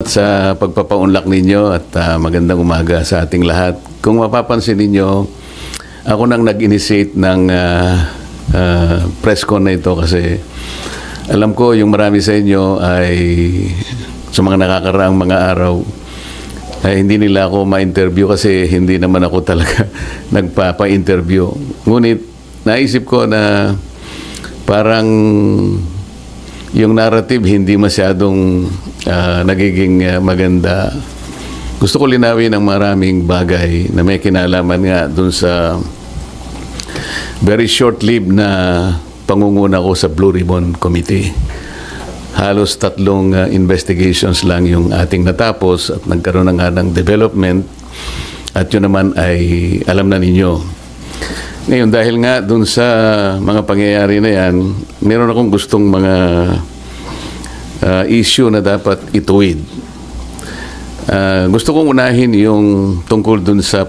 sa pagpapaunlak ninyo at magandang umaga sa ating lahat. Kung mapapansin ninyo, ako nang nag-initiate ng press con na ito kasi alam ko yung marami sa inyo ay sa mga nakakaraang mga araw ay hindi nila ako ma-interview kasi hindi naman ako talaga nagpapa-interview. Ngunit naisip ko na parang yung narrative hindi masyadong nagiging maganda. Gusto ko linawin ang maraming bagay na may kinalaman nga dun sa very short-lived na pangunguna ko sa Blue Ribbon Committee. Halos 3 investigations lang yung ating natapos at nagkaroon na nga ng development at yun naman ay alam na ninyo. Ngayon, dahil nga dun sa mga pangyayari na yan, meron akong gustong mga issue na dapat ituwid. Gusto kong unahin yung tungkol dun sa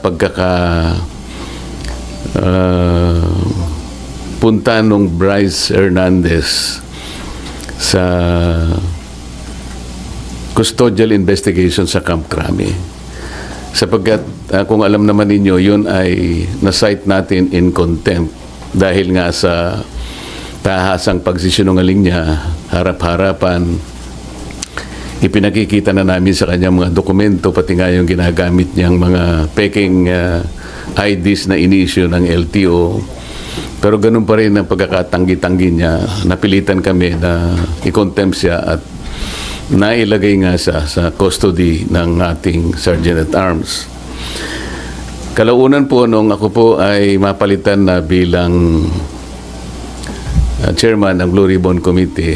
punta nung Bryce Hernandez sa custodial investigation sa Camp Crame. Sapagkat kung alam naman ninyo, yun ay na-cite natin in contempt dahil nga sa tahasang pagsisinungaling niya, harap-harapan, ipinakikita na namin sa kanyang mga dokumento, pati nga yung ginagamit niyang mga peking IDs na in-issue ng LTO. Pero ganun pa rin ang pagkakatanggi-tanggi niya. Napilitan kami na i-contempt siya at nailagay nga sa custody ng ating Sergeant at Arms. Kalaunan po nung ako po ay mapalitan na bilang chairman ng Blue Ribbon Committee,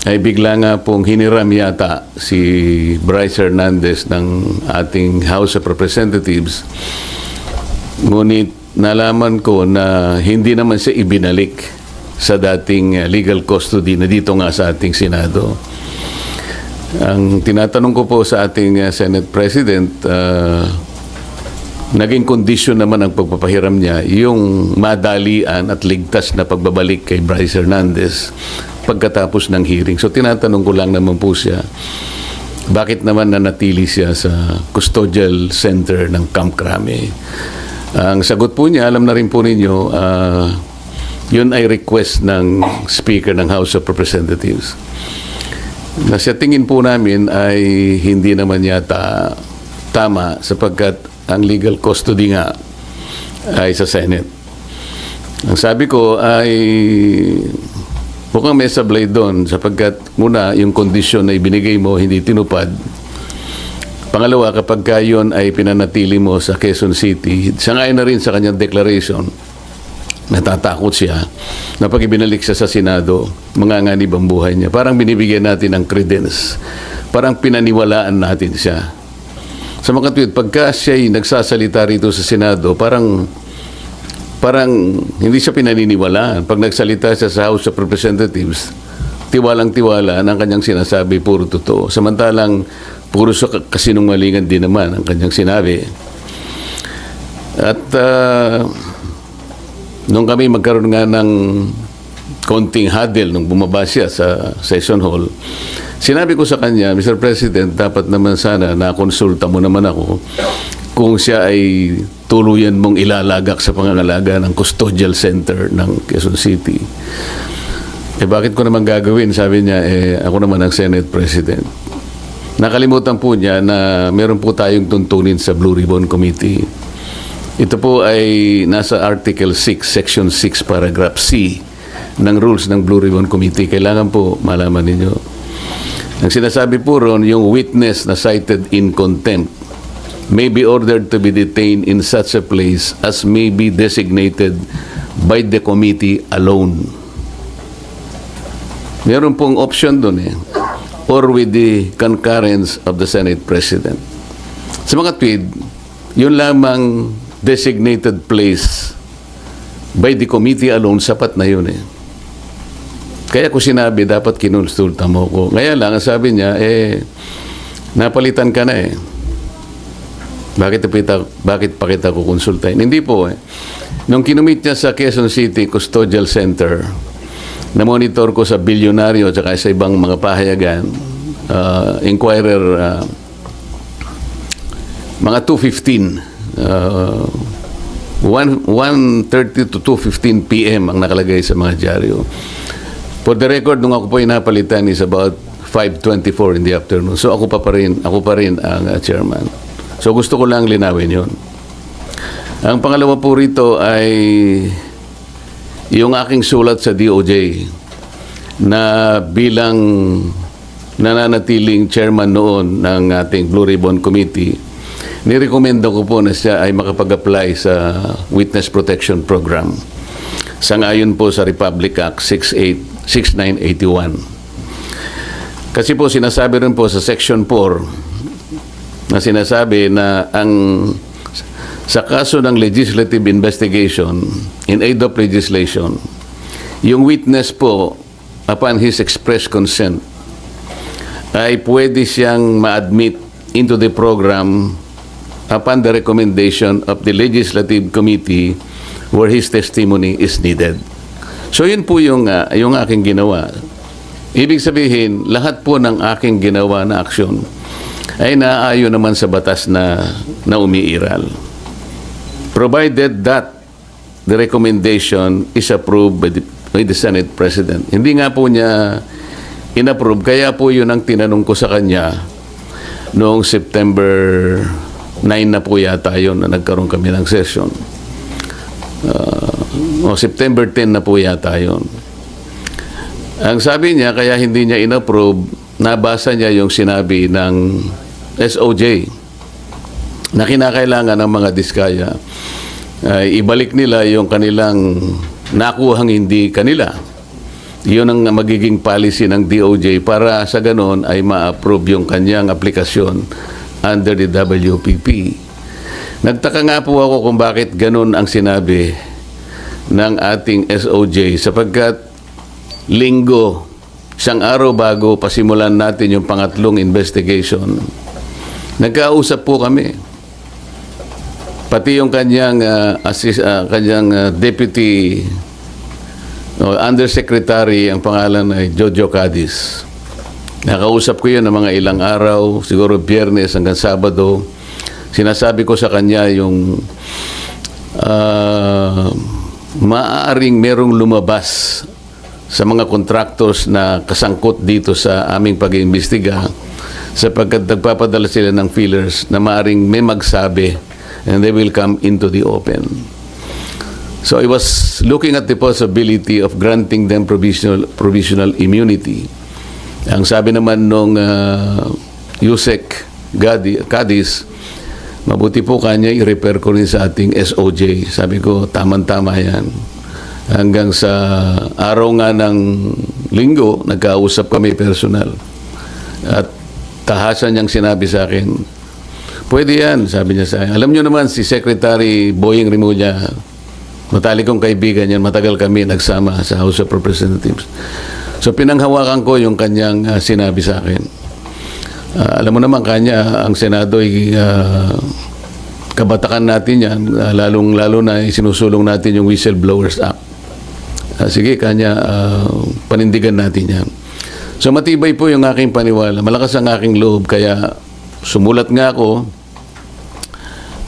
ay bigla nga pong hiniram yata si Bryce Hernandez ng ating House of Representatives. Ngunit nalaman ko na hindi naman siya ibinalik sa dating legal custody na dito nga sa ating Senado. Ang tinatanong ko po sa ating Senate President, naging kondisyon naman ang pagpapahiram niya yung madalian at ligtas na pagbabalik kay Bryce Hernandez pagkatapos ng hearing. So tinatanong ko lang naman po siya, bakit naman nanatili siya sa custodial center ng Camp Crame? Ang sagot po niya, alam na rin po ninyo, yun ay request ng Speaker ng House of Representatives. Na sa tingin po namin ay hindi naman yata tama sapagkat ang legal custody nga ay sa Senate. Ang sabi ko ay mukhang may sablay doon sapagkat muna yung kondisyon na ibinigay mo hindi tinupad. Pangalawa, kapag yun ay pinanatili mo sa Quezon City, sangayon na rin sa kanyang declaration, natatakot siya na pag ibinalik siya sa Senado, manganganib ang buhay niya. Parang binibigyan natin ng credence. Parang pinaniwalaan natin siya. Sa mga tweet, pagka siya'y nagsasalita rito sa Senado, parang hindi siya pinaniniwalaan. Pag nagsalita siya sa House of Representatives, tiwalang-tiwala ang kanyang sinasabi, puro totoo. Samantalang, puro kasinungalingan din naman ang kanyang sinabi. At nung kami magkaroon nga ng konting huddle nung bumaba siya sa session hall, sinabi ko sa kanya, Mr. President, dapat naman sana nakonsulta mo naman ako kung siya ay tuluyan mong ilalagak sa pangangalaga ng custodial center ng Quezon City. Bakit ko naman gagawin? Sabi niya, ako naman ang Senate President. Nakalimutan po niya na meron po tayong tuntunin sa Blue Ribbon Committee. Ito po ay nasa Article 6, Section 6, Paragraph C ng rules ng Blue Ribbon Committee. Kailangan po malaman ninyo. Ang sinasabi po ron, yung witness na cited in contempt may be ordered to be detained in such a place as may be designated by the committee alone. Meron pong option doon or with the concurrence of the Senate President. Sa mga tweet, yun lamang designated place by the committee alone, sapat na yun Kaya ko sinabi, dapat kinonsulta mo ko. Kaya lang, sabi niya, napalitan ka na Bakit pa kita kukonsultahin? Hindi po Nung kinumit niya sa Quezon City Custodial Center, na-monitor ko sa bilyonaryo at sa ibang mga pahayagan, Inquirer, mga 2:15, 1:30 to 2:15 p.m. ang nakalagay sa mga dyaryo. For the record, nung ako po inapalitan is about 5:24 in the afternoon. So ako pa rin ang chairman. So gusto ko lang linawin yun. Ang pangalawa po rito ay yung aking sulat sa DOJ na bilang nananatiling chairman noon ng ating Blue Ribbon Committee, nirekomenda ko po na siya ay makapag-apply sa Witness Protection Program. Sangayon po sa Republic Act 6981. Kasi po sinasabi rin po sa Section 4 na sinasabi na sa kaso ng legislative investigation in aid of legislation, yung witness po, upon his express consent, ay pwede siyang ma-admit into the program upon the recommendation of the Legislative Committee where his testimony is needed. So yun po yung aking ginawa. Ibig sabihin, lahat po ng aking ginawa na aksyon ay naaayon naman sa batas na umiiral. Provided that the recommendation is approved by the Senate President. Hindi nga po niya inapprove, kaya po yun ang tinanong ko sa kanya noong September 9 na po yata yun na nagkaroon kami ng session. September 10 na po yata yun. Ang sabi niya, kaya hindi niya inapprove, nabasa niya yung sinabi ng SOJ na kinakailangan ng mga diskaya ibalik nila yung kanilang nakuhang hindi kanila. Yun ang magiging policy ng DOJ para sa ganon ay ma-approve yung kanyang aplikasyon under the WPP. Nagtaka nga po ako kung bakit ganon ang sinabi ng ating SOJ sapagkat linggo, isang araw bago pasimulan natin yung pangatlong investigation, nagkausap po kami. Pati yung kanyang deputy undersecretary, ang pangalan ay Jojo Cadiz. Nakausap ko yun ng mga ilang araw, siguro Biyernes hanggang Sabado. Sinasabi ko sa kanya yung maaaring merong lumabas sa mga contractors na kasangkot dito sa aming pag-iimbestiga sapagkat nagpapadala sila ng feelers na maaaring may magsabi and they will come into the open. So I was looking at the possibility of granting them provisional immunity. Ang sabi naman nung Yusek Cadiz, mabuti po kanya i-repair ko rin sa ating SOJ. Sabi ko, tama-tama yan. Hanggang sa araw nga ng linggo, nagkausap kami personal. At tahasan niyang sinabi sa akin, pwede yan, sabi niya sa akin. Alam niyo naman, si Secretary Boying Rimulya, matalik kong kaibigan yan, matagal kami nagsama sa House of Representatives. So pinanghawakan ko yung kanyang sinabi sa akin. Alam mo naman kanya, ang Senado ay kabatakan natin yan, lalong-lalo na sinusulong natin yung Whistleblowers Act. Sige, kanya, panindigan natin yan. So matibay po yung aking paniwala, malakas ang aking loob, kaya sumulat nga ako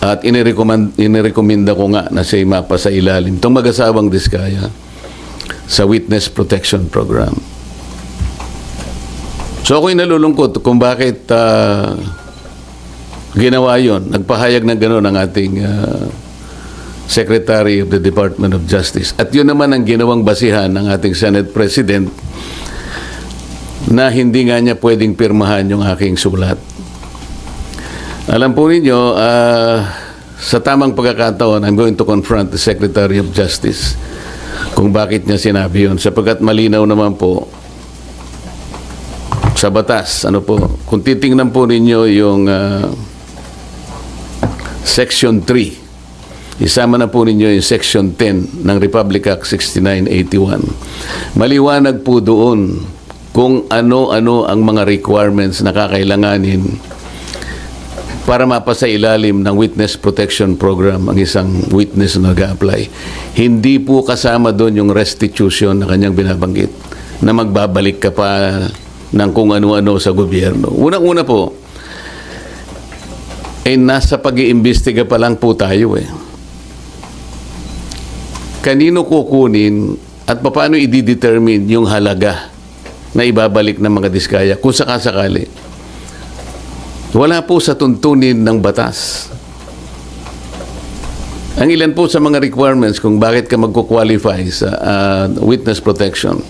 at inirekomenda ko nga na siya mapa sa ilalim itong mag-asawang diskaya sa Witness Protection Program. So ako'y nalulungkot kung bakit ginawa yon. Nagpahayag ng gano'n ang ating Secretary of the Department of Justice. At yun naman ang ginawang basihan ng ating Senate President na hindi nga niya pwedeng pirmahan yung aking sulat. Alam po ninyo, sa tamang pagkakataon, I'm going to confront the Secretary of Justice kung bakit niya sinabi yun. Sapagkat malinaw naman po sa batas. Ano po, kung titingnan po ninyo yung Section 3, isama na po ninyo yung Section 10 ng Republic Act 6981. Maliwanag po doon kung ano-ano ang mga requirements na kakailanganin para mapasa ilalim ng Witness Protection Program ang isang witness na nag-a-apply. Hindi po kasama doon yung restitution na kanyang binabanggit, na magbabalik ka pa ng kung ano-ano sa gobyerno. Unang-una po, nasa pag-iimbestiga pa lang po tayo eh. Kanino kukunin at paano i-determine yung halaga na ibabalik ng mga diskaya kung sakasakali? Wala po sa tuntunin ng batas. Ang ilan po sa mga requirements kung bakit ka magko-qualify sa witness protection.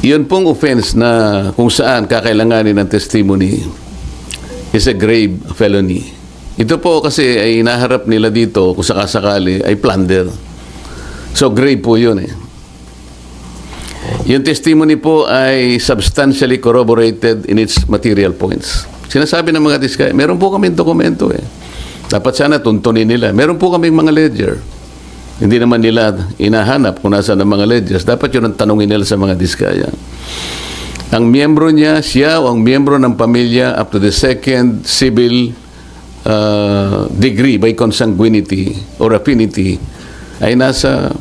Yun pong offense na kung saan kakailanganin ng testimony is a grave felony. Ito po kasi ay inaharap nila dito kung sakasakali ay plunder. So grave po yun eh. Yung testimony po ay substantially corroborated in its material points. Sinasabi ng mga diskaya, meron po kaming dokumento eh. Dapat sana tuntunin nila. Meron po kaming mga ledger. Hindi naman nila inahanap kung nasaan ang mga ledgers. Dapat yun ang tanongin nila sa mga diskaya. Ang miyembro niya, siya o ang miyembro ng pamilya up to the second civil degree by consanguinity or affinity ay nasa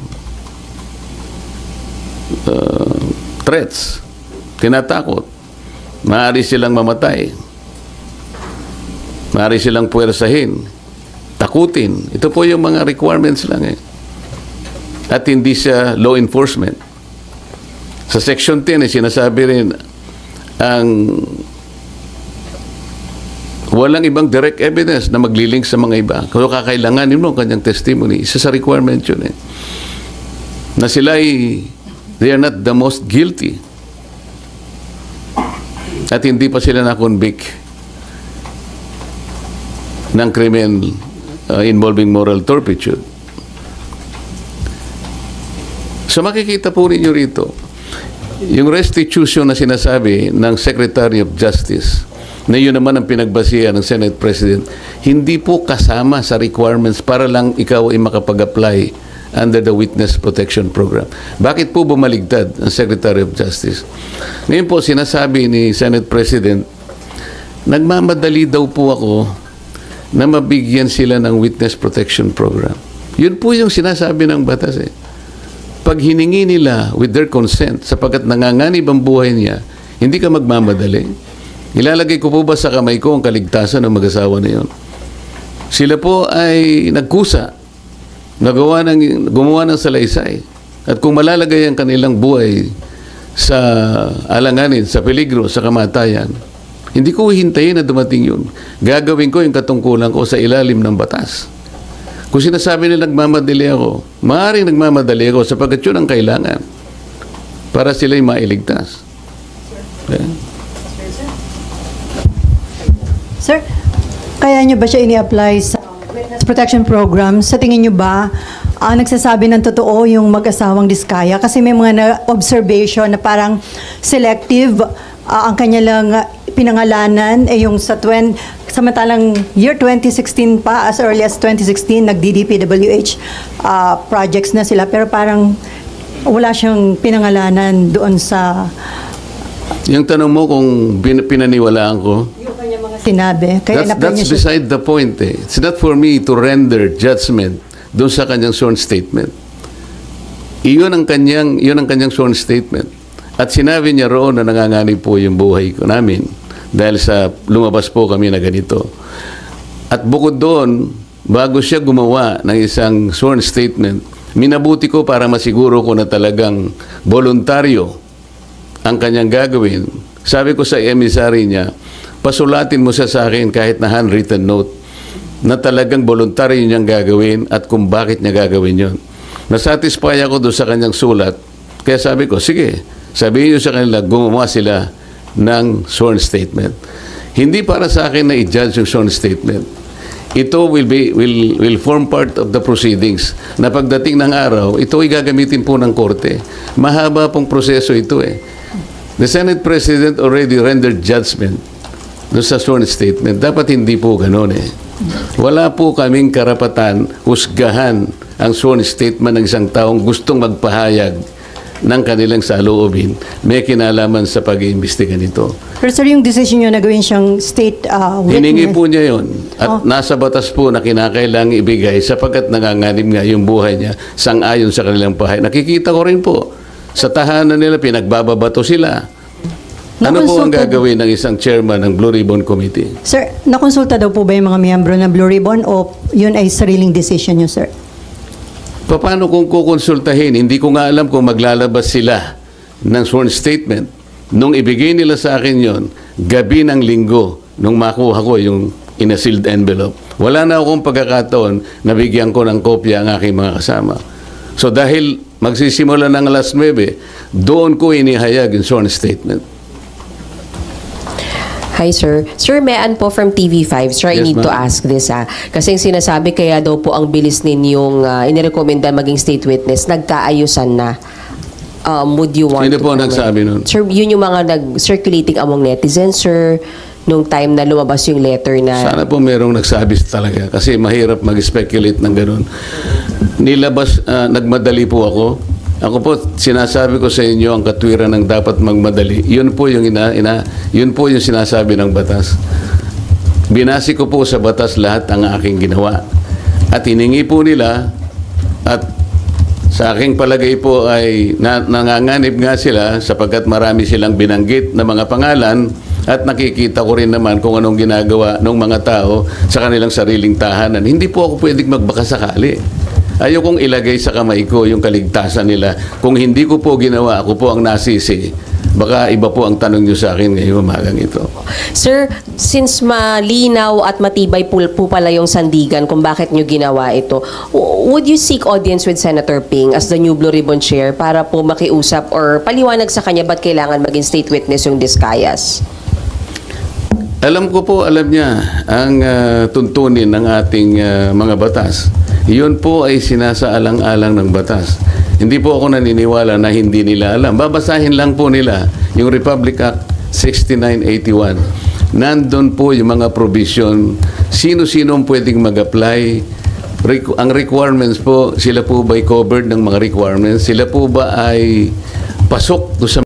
threats, tinatakot. Maaari silang mamatay. Maaari silang puwersahin, takutin. Ito po yung mga requirements lang eh. At hindi siya law enforcement. Sa Section 10 sinasabi rin ang walang ibang direct evidence na maglilink sa mga iba. Kung kakailanganin mo ang kanyang testimony, isa sa requirement yun eh. Na sila they are not the most guilty. At hindi pa sila na-convict ng krimen involving moral turpitude. So makikita po ninyo rito, yung restitution na sinasabi ng Secretary of Justice, na yun naman ang pinagbasihan ng Senate President, hindi po kasama sa requirements para lang ikaw ay makapag-apply under the Witness Protection Program. Bakit po bumaligtad ang Secretary of Justice? Ngayon po, sinasabi ni Senate President, nagmamadali daw po ako na mabigyan sila ng Witness Protection Program. Yun po yung sinasabi ng batas eh. Pag hiningi nila with their consent, sapagkat nanganganib ang buhay niya, hindi ka magmamadali. Ilalagay ko po ba sa kamay ko ang kaligtasan ng mag-asawa na yun? Sila po ay nagkusa, gumawa ng salaysay. At kung malalagay ang kanilang buhay sa alanganin, sa peligro, sa kamatayan, hindi ko hintayin na dumating yun. Gagawin ko yung katungkulan ko sa ilalim ng batas. Kung sinasabi nila nagmamadali ako, maaaring nagmamadali ako sapagkat yun ang kailangan para sila'y mailigtas. Okay? Sir, kaya nyo ba siya ini-apply sa Witness Protection Program? Sa tingin nyo ba, nagsasabi ng totoo yung mag-asawang diskaya? Kasi may mga observation na parang selective ang kanya lang pinangalanan yung samantalang year 2016 pa, as early as 2016, nag-DDPWH projects na sila, pero parang wala siyang pinangalanan doon sa... Yung tanong mo kung pinaniwalaan ko, yung kanya mga sinabi. Kaya that's beside the point eh. It's not for me to render judgment doon sa kanyang sworn statement. Iyon ang kanyang sworn statement. At sinabi niya roon na nanganganib po yung buhay ko namin dahil sa lumabas po kami na ganito. At bukod doon, bago siya gumawa ng isang sworn statement, minabuti ko para masiguro ko na talagang voluntaryo ang kanyang gagawin. Sabi ko sa emissary niya, pasulatin mo siya sa akin kahit na handwritten note na talagang voluntaryo niyang gagawin at kung bakit niya gagawin yon. Nasatisfy ako doon sa kanyang sulat. Kaya sabi ko, sige, sabihin niyo sa kanila, gumawa sila ng sworn statement. Hindi para sa akin na i-judge yung sworn statement. Ito will form part of the proceedings na pagdating ng araw, ito ay gagamitin po ng korte. Mahaba pong proseso ito eh. The Senate President already rendered judgment doon sa sworn statement. Dapat hindi po gano'n eh. Wala po kaming karapatan husgahan ang sworn statement ng isang taong gustong magpahayag ng kanilang saloobin, may kinalaman sa pag-iimbestiga nito. Pero sir, yung decision nyo na gawin siyang state witness... Hiningi po niya yun. At nasa batas po na kinakailangang ibigay sapagkat nanganganib nga yung buhay niya sang-ayon sa kanilang pahay. Nakikita ko rin po Sa tahanan nila, pinagbababato sila. Ano po ang gagawin ng isang chairman ng Blue Ribbon Committee? Sir, nakonsulta daw po ba yung mga miyembro ng Blue Ribbon o yun ay sariling decision nyo, sir? Paano kung kukonsultahin? Hindi ko nga alam kung maglalabas sila ng sworn statement. Nung ibigay nila sa akin yon, gabi ng linggo, nung makuha ko yung in a sealed envelope, wala na akong pagkakataon na bigyan ko ng kopya ang aking mga kasama. So dahil magsisimula ng alas 9, doon ko inihayag yung sworn statement. Hi, sir. Sir, Mean po from TV5. Sir, I Yes, need to ma'am. ask this, Kasi yung sinasabi, kaya daw po ang bilis ninyong inirekomenda maging state witness, nagkaayusan na. Would you want Sino to po comment? nagsabi nun? Sir, yun yung mga nag-circulating among netizens, sir, nung time na lumabas yung letter na... Sana po merong nagsabi talaga kasi mahirap mag-speculate ng ganun. Nagmadali po ako. Ako po, sinasabi ko sa inyo ang katwiran ng dapat magmadali. Yun po yung yun po yung sinasabi ng batas. Binasi ko po sa batas lahat ang aking ginawa. At hiningi po nila at sa aking palagay po ay nanganganib nga sila sapagkat marami silang binanggit na mga pangalan at nakikita ko rin naman kung anong ginagawa ng mga tao sa kanilang sariling tahanan. Hindi po ako pwedeng magbakasakali. Ayokong ilagay sa kamay ko yung kaligtasan nila. Kung hindi ko po ginawa, ako po ang nasisi. Baka iba po ang tanong nyo sa akin ngayong umagang ito. Sir, since malinaw at matibay po pala yung sandigan kung bakit nyo ginawa ito, would you seek audience with Senator Ping as the new Blue Ribbon Chair para po makiusap or paliwanag sa kanya ba't kailangan maging state witness yung Discayas? Alam ko po, alam niya ang tuntunin ng ating mga batas. Iyon po ay sinasaalang-alang ng batas. Hindi po ako naniniwala na hindi nila alam. Babasahin lang po nila yung Republic Act 6981. Nandun po yung mga provision. Sino-sino ang pwedeng mag-apply. Ang requirements po, sila po ba ay covered ng mga requirements? Sila po ba ay pasok do sa